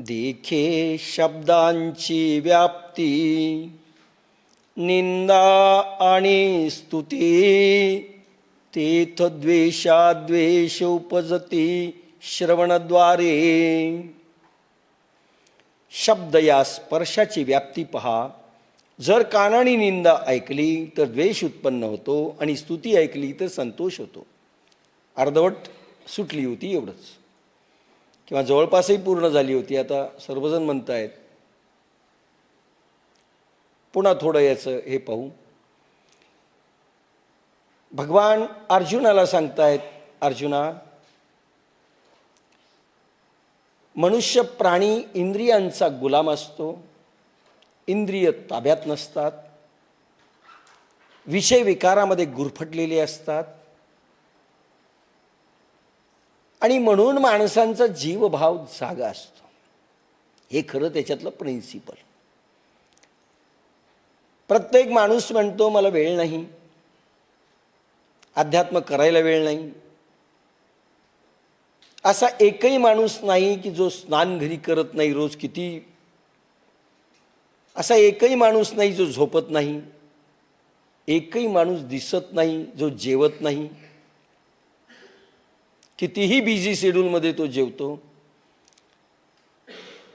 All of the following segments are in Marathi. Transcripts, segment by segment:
देखे शब्दांची व्याप्ती, निंदा आणि स्तुती, तेथ द्वेषाद्वेष उपजती श्रवणद्वारे. शब्द या स्पर्शाची व्याप्ती पहा. जर कानाने निंदा ऐकली तर द्वेष उत्पन्न होतो आणि स्तुती ऐकली तर संतोष होतो. अर्धवट सुटली होती एवढंच, किंवा जवळपासही पूर्ण झाली होती. आता सर्वजण म्हणतायत. पुन्हा थोडं याचं हे पाहू. भगवान अर्जुनाला सांगतायत, अर्जुना, मनुष्य प्राणी इंद्रियांचा गुलाम असतो, इंद्रिय ताब्यात नसतात, विषय विकारामध्ये गुरफटलेले असतात, आणि म्हणून माणसांचा जीवभाव जागा असतो. हे खरं त्याच्यातलं प्रिन्सिपल. प्रत्येक माणूस म्हणतो मला वेळ नाही, अध्यात्म करायला वेळ नाही. असा एकही माणूस नाही की जो स्नान घरी करत नाही रोज किती. असा एकही माणूस नाही जो झोपत नाही. एकही माणूस दिसत नाही जो जेवत नाही. कितीही बिझी शेड्यूलमध्ये तो जेवतो.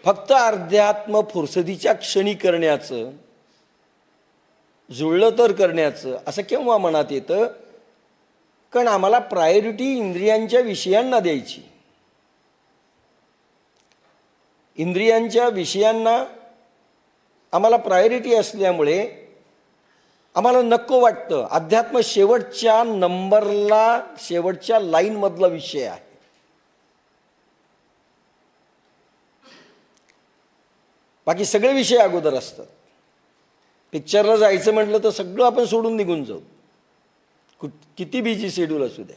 फक्त अध्यात्म फुरसतीच्या क्षणी करण्याचं, जुळलं तर करण्याचं, असं केव्हा मनात येतं? कारण आम्हाला प्रायोरिटी इंद्रियांच्या विषयांना द्यायची. इंद्रियांच्या विषयांना आम्हाला प्रायोरिटी असल्यामुळे आम्हाला नको वाटतं. अध्यात्म शेवटच्या नंबरला, शेवटच्या लाईनमधला विषय आहे. बाकी सगळे विषय अगोदर असतात. पिक्चरला जायचं म्हटलं तर सगळं आपण सोडून निघून जाऊ, किती बिझी शेड्यूल असू द्या.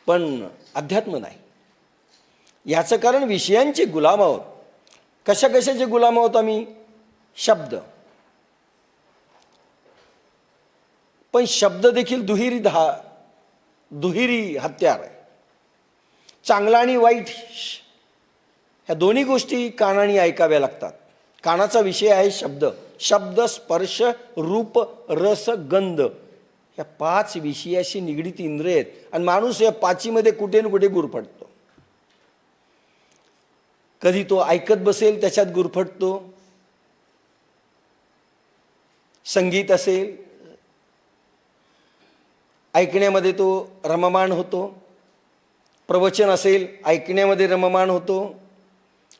पण अध्यात्म नाही. याचं कारण विषयांचे गुलाम आहोत. कशा कशाचे गुलाम आहोत आम्ही? शब्द. पण शब्द देखील दुहेरी हत्यार आहे. चांगला आणि वाईट ह्या दोन्ही गोष्टी कानाने ऐकाव्या लागतात. कानाचा विषय आहे शब्द. शब्द, स्पर्श, रूप, रस, गंध, या 5 विषयाशी निगडीत इंद्रिय आहेत. आणि माणूस या 5मध्ये कुठे ना कुठे गुरफटतो. कधी तो ऐकत बसेल त्याच्यात गुरफटतो. संगीत असेल, ऐकण्यामध्ये तो रममाण होतो. प्रवचन असेल, ऐकण्यामध्ये रममाण होतो.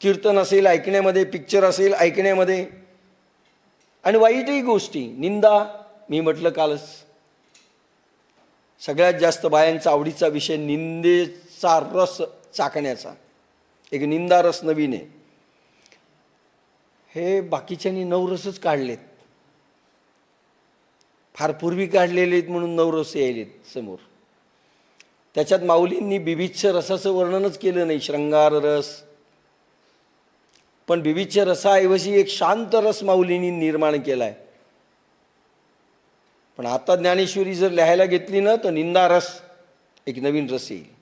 कीर्तन असेल ऐकण्यामध्ये, पिक्चर असेल ऐकण्यामध्ये. आणि वाईटही गोष्टी, निंदा, मी म्हटलं कालच, सगळ्यात जास्त बायांचा आवडीचा विषय निंदेचा रस चाकण्याचा. एक निंदा रस नवीन आहे. हे बाकीच्यांनी 9 रसच काढलेत. फार पूर्वी काढलेले आहेत म्हणून 9 रस यायलेत समोर. त्याच्यात माऊलींनी बिभीच्छ रसाचं वर्णनच केलं नाही, शृंगार रस. पण बिभीच्छ रसाऐवजी एक शांत रस माऊलींनी निर्माण केलाय. पण आता ज्ञानेश्वरी जर लिहायला घेतली ना तर निंदा रस एक नवीन रस येईल.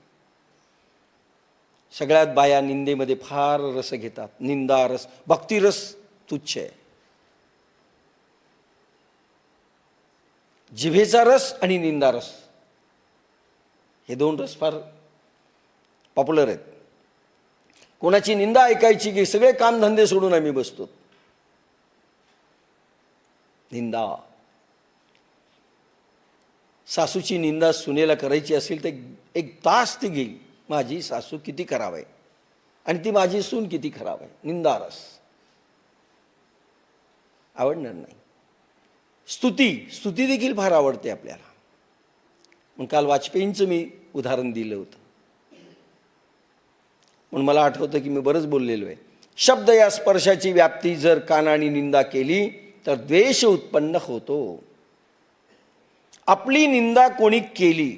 सगळ्यात बाया निंदेमध्ये फार रस घेतात. निंदा रस, भक्तिरस तुच्छ आहे. जिभेचा रस आणि निंदा रस हे 2 रस फार पॉप्युलर आहेत. कोणाची निंदा ऐकायची की सगळे कामधंदे सोडून आम्ही बसतो. निंदा. सासूची निंदा सुनेला करायची असेल तर 1 तास ती घेईल. माझी सासू किती खराब आहे आणि ती माझी सून किती खराब आहे. निंदा रस आवडणार नाही. स्तुती देखील फार आवडते आपल्याला. मग काल वाजपेयींचं मी उदाहरण दिलं होतं म्हणून मला आठवतं की मी बरंच बोललेलो आहे. शब्द या स्पर्शाची व्याप्ती जर कानाने निंदा केली तर द्वेष उत्पन्न होतो. आपली निंदा कोणी केली,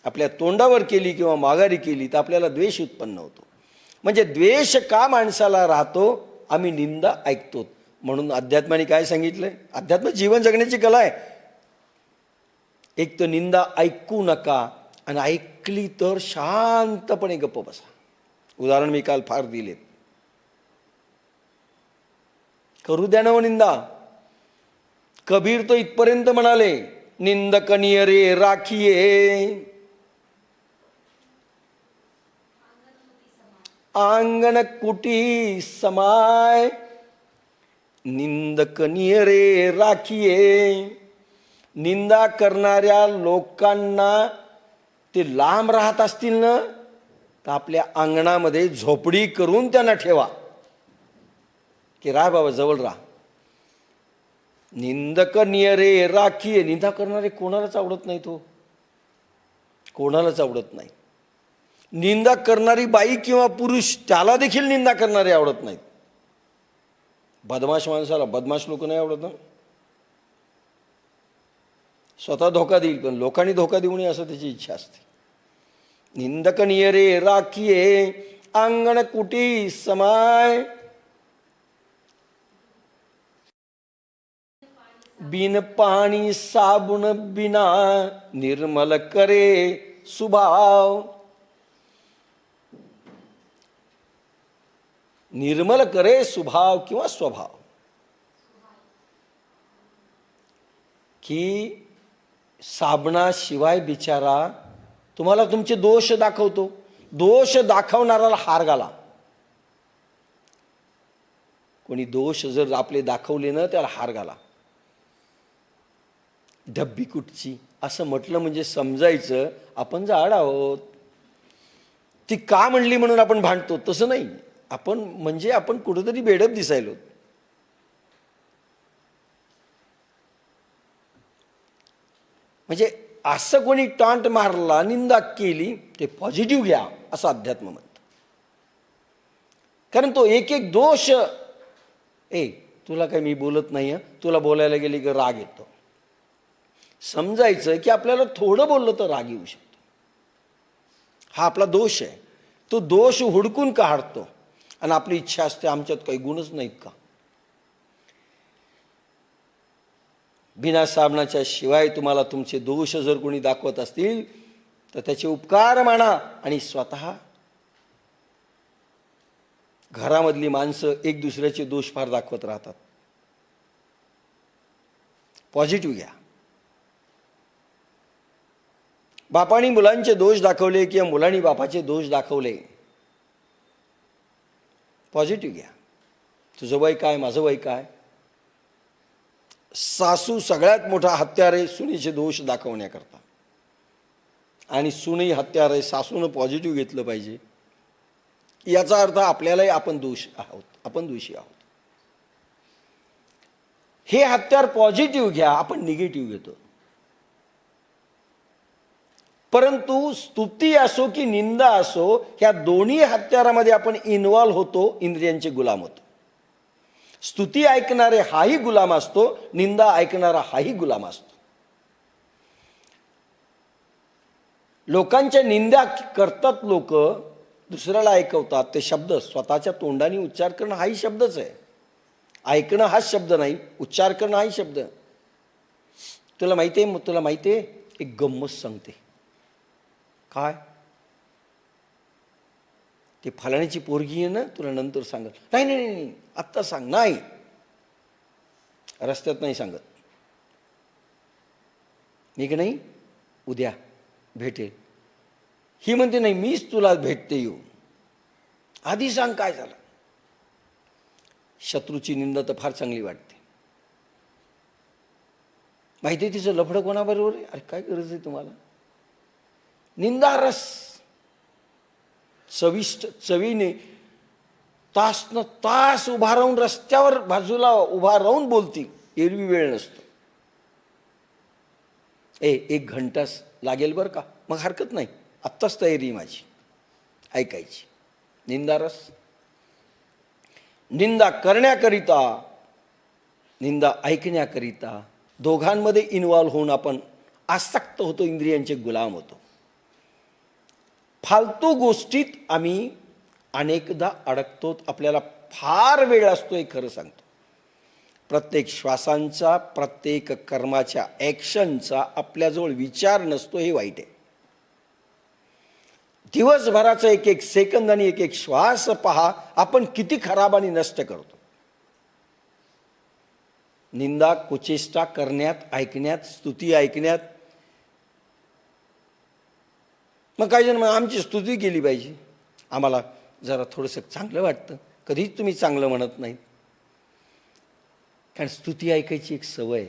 आपल्या तोंडावर केली किंवा माघारी केली तर आपल्याला द्वेष उत्पन्न होतो. म्हणजे द्वेष का माणसाला राहतो? आम्ही निंदा ऐकतो. म्हणून अध्यात्माने काय सांगितलंय? अध्यात्म जीवन जगण्याची कला आहे. एक तर निंदा ऐकू नका, आणि ऐकली तर शांतपणे गप्प बसा. उदाहरण मी काल फार दिलेत. करू द्या ना निंदा. कबीर तो इथपर्यंत म्हणाले, निंदक नियरे राखिये आंगण कुटी समाय. निंदक नियरे राखिये. निंदा करणाऱ्या लोकांना ते लांब राहत असतील ना, तर आपल्या अंगणामध्ये झोपडी करून त्यांना ठेवा, की राह बाबा जवळ राहा. निंदक नियरे राखिये. निंदा करणारे कोणालाच आवडत नाही, तो कोणालाच आवडत नाही. निंदा करणारी बाई किंवा पुरुष त्याला देखील निंदा करणारे आवडत नाहीत. बदमाश माणसाला बदमाश लोक नाही आवडत ना. स्वतः धोका देईल पण लोकांनी धोका देऊ नये असं त्याची इच्छा असते. निंदक नियरे राखिये अंगण कुटी समाय. बिन पाणी साबुन बिना निर्मल करे सुभाव. निर्मल करे स्वभाव किंवा स्वभाव, की साबणाशिवाय बिचारा तुम्हाला तुमचे दोष दाखवतो. दोष दाखवणाऱ्याला हार घाला. कोणी दोष जर आपले दाखवले ना, त्याला हार घाला. डब्बी कुठची असं म्हटलं म्हणजे समजायचं आपण जाड आहोत. ती का म्हणली म्हणून आपण भांडतो तसं नाही. आपण म्हणजे आपण कुठेतरी बेडप दिसायलो. म्हणजे असं कोणी टॉन्ट मारला, निंदा केली, ते पॉझिटिव्ह घ्या असं अध्यात्म म्हणतं. कारण तो एक एक दोष, तुला काय मी बोलत नाही, तुला बोलायला गेली की राग येतो. समजायचं की आपल्याला थोडं बोललं तर राग येऊ शकतो. हा आपला दोष आहे. तो दोष हुडकून काढतो आणि आपली इच्छा असते आमच्यात काही गुणच नाहीत का. बिना साबणाच्या शिवाय तुम्हाला तुमचे दोष जर कोणी दाखवत असतील तर त्याचे उपकार माना. आणि स्वतः घरामधली माणसं एक दुसऱ्याचे दोष फार दाखवत राहतात. पॉझिटिव्ह घ्या. बापाने मुलांचे दोष दाखवले किंवा मुलांनी बापाचे दोष दाखवले, पॉझिटिव्ह घ्या. तुझं वय काय, माझं वय काय. सासू सगळ्यात मोठा हत्यार आहे सुनेचे दोष दाखवण्याकरता. आणि सूनही हत्यार आहे. सासूनं पॉझिटिव्ह घेतलं पाहिजे. याचा अर्थ आपल्यालाही आपण दोष आहोत, आपण दोषी आहोत. हे हत्यार पॉझिटिव्ह घ्या, आपण निगेटिव्ह घेतो. परंतु स्तुती असो की निंदा असो, ह्या दोन्ही हत्यारामध्ये आपण इन्व्हॉल्व होतो, इंद्रियांचे गुलाम होतो. स्तुती ऐकणारे हाही गुलाम असतो, निंदा ऐकणारा हाही गुलाम असतो. लोकांच्या निंदा करतात लोक, दुसऱ्याला ऐकवतात. ते शब्द स्वतःच्या तोंडाने उच्चार करणं हाही शब्दच आहे. ऐकणं हाच शब्द नाही, उच्चार करणं हाही शब्द. तुला माहिती आहे, तुला माहिती आहे, एक गंमत सांगते. काय ते फलाण्याची पोरगी आहे ना, तुला नंतर सांगत. नाही नाही नाही आत्ता सांग. नाही, रस्त्यात नाही सांगत. मी की नाही उद्या भेटेल. ही म्हणते नाही मीच तुला भेटते येऊ. आधी सांग काय झालं. शत्रूची निंदा तर फार चांगली वाटते. माहिती आहे तिचं लफडं कोणाबरोबर आहे. अरे काय गरज आहे तुम्हाला. निंदा रस चविष्ट चवीने तास न तास उभा राहून रस्त्यावर बाजूला उभा राहून बोलती. एरवी वेळ नसतो. एक घंटाच लागेल बरं का, मग हरकत नाही, आत्ताच तयारी माझी ऐकायची. निंदारस. निंदा करण्याकरिता, निंदा ऐकण्याकरिता दोघांमध्ये इन्व्हॉल्व होऊन आपण आसक्त होतो, इंद्रियांचे गुलाम होतो. फालतू गोष्टीत आम्ही अनेकदा अडकतो. आपल्याला फार वेळ असतो हे खरं सांगतो. प्रत्येक श्वासांचा, प्रत्येक कर्माच्या ॲक्शनचा आपल्याजवळ विचार नसतो, हे वाईट आहे. दिवसभराचा एक एक सेकंद आणि एक एक श्वास पहा, आपण किती खराब आणि नष्ट करतो. निंदा कुचेष्टा करण्यात, ऐकण्यात, स्तुती ऐकण्यात. मग काही जण मग आमची स्तुती केली पाहिजे, आम्हाला जरा थोडंसं चांगलं वाटतं. कधीच तुम्ही चांगलं म्हणत नाहीत, कारण स्तुती ऐकायची एक सवय.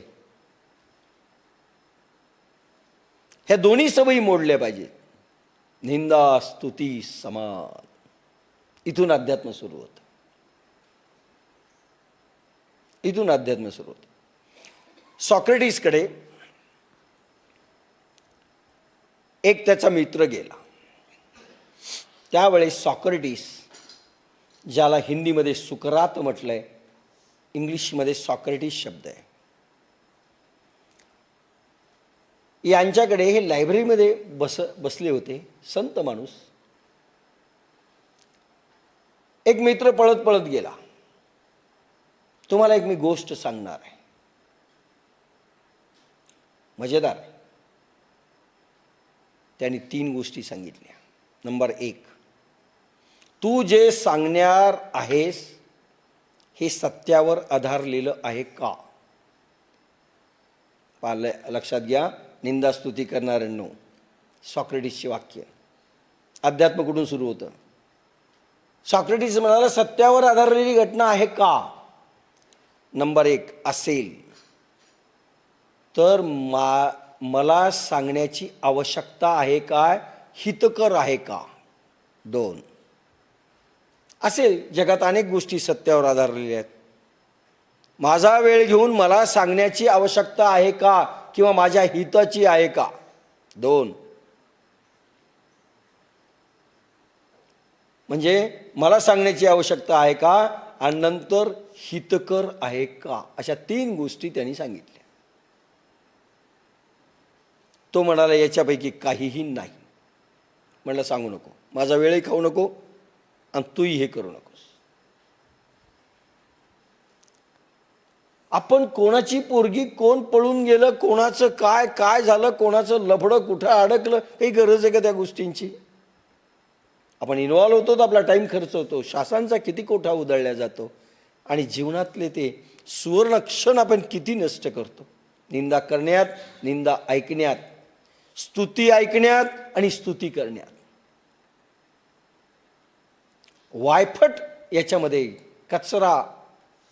ह्या दोन्ही सवयी मोडल्या पाहिजेत. निंदा स्तुती समान. इथून अध्यात्म सुरू होतं. इथून अध्यात्म सुरू होतं. सॉक्रेटिसकडे एक त्याचा मित्र गेला. त्यावेळेस सॉक्रेटिस, ज्याला हिंदीमध्ये सुकरात म्हटलंय, इंग्लिशमध्ये सॉक्रेटिस शब्द आहे, यांच्याकडे हे लायब्ररीमध्ये बसले होते संत माणूस. एक मित्र पळत पळत गेला. तुम्हाला एक मी गोष्ट सांगणार आहे, मजेदार आहे. त्यांनी 3 गोष्टी सांगितल्या. नंबर 1, तू जे सांगणार आहेस हे सत्यावर आधारलेलं आहे का? लक्षात घ्या, निंदा स्तुती करणाऱ्यांनो, सॉक्रेटिसचे वाक्य. अध्यात्म कुठून सुरू होतं? सॉक्रेटिस म्हणाला, सत्यावर आधारलेली घटना आहे का? नंबर 1, असेल तर मला सांगण्याची आवश्यकता आहे काय? हितकर आहे का? 2, असेल, जगात अनेक गोष्टी सत्यावर आधारलेल्या आहेत. माझा वेळ घेऊन मला सांगण्याची आवश्यकता आहे का, किंवा माझ्या हिताची आहे का? 2, म्हणजे मला सांगण्याची आवश्यकता आहे का, आणि नंतर हितकर आहे का? अशा 3 गोष्टी त्यांनी सांगितल्या. तो म्हणाला, याच्यापैकी काहीही नाही. म्हटलं, सांगू नको, माझा वेळही खाऊ नको, आणि तूही हे करू नकोस. आपण कोणाची पोरगी, कोण पळून गेलं, कोणाचं काय काय झालं, कोणाचं लफडं कुठं अडकलं, काही गरज आहे का त्या गोष्टींची? आपण इन्व्हॉल्व होतो तर आपला टाईम खर्च होतो, श्वासांचा किती कोठा उधळला जातो, आणि जीवनातले ते सुवर्ण क्षण आपण किती नष्ट करतो. निंदा करण्यात, निंदा ऐकण्यात, स्तुती ऐकण्यात आणि स्तुती करण्यात. वायफट याच्यामध्ये, कचरा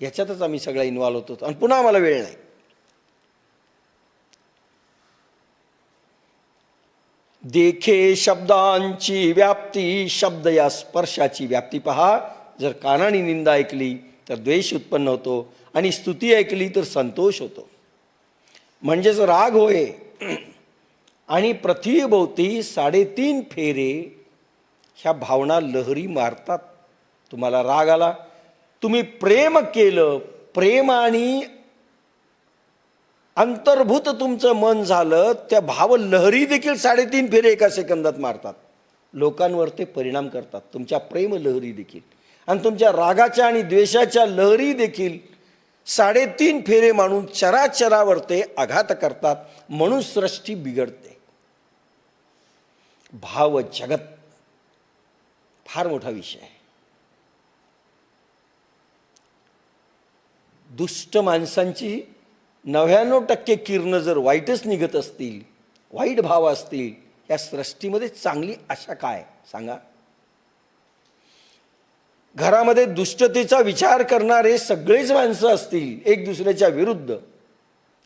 याच्यातच आम्ही सगळा इन्व्हॉल्व होतो, आणि पुन्हा आम्हाला वेळ नाही. देखे शब्दांची व्याप्ती, शब्द या स्पर्शाची व्याप्ती पहा. जर कानाने निंदा ऐकली तर द्वेष उत्पन्न होतो, आणि स्तुती ऐकली तर संतोष होतो. म्हणजेच राग होय, आणि पृथ्वीभोवती 3.5 फेरे ह्या भावना लहरी मारतात. तुम्हाला राग आला, तुम्ही प्रेम केलं, प्रेम आणि अंतर्भूत तुमचं मन झालं, त्या भाव लहरी देखील 3.5 फेरे एका सेकंदात मारतात. लोकांवर ते परिणाम करतात. तुमच्या प्रेम लहरी देखील, आणि तुमच्या रागाच्या आणि द्वेषाच्या लहरी देखील 3.5 फेरे मारून चराचरावर ते आघात करतात. म्हणून सृष्टी बिघडते. भाव जगत फार मोठा विषय आहे. दुष्ट माणसांची 99% किरणं जर वाईटच निघत असतील, वाईट भाव असतील, या सृष्टीमध्ये चांगली आशा काय सांगा? घरामध्ये दुष्टतेचा विचार करणारे सगळेच माणसं असतील एक दुसऱ्याच्या विरुद्ध,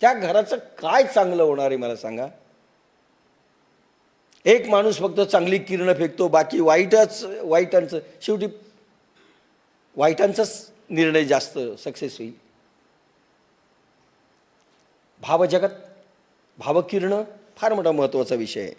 त्या घराचं काय चांगलं होणार आहे मला सांगा? एक माणूस फक्त चांगली किरणं फेकतो, बाकी वाईटांचं, शेवटी वाईटांचाच निर्णय जास्त सक्सेस होईल. भावजगत, भावकिरणं फार मोठा महत्त्वाचा विषय आहे.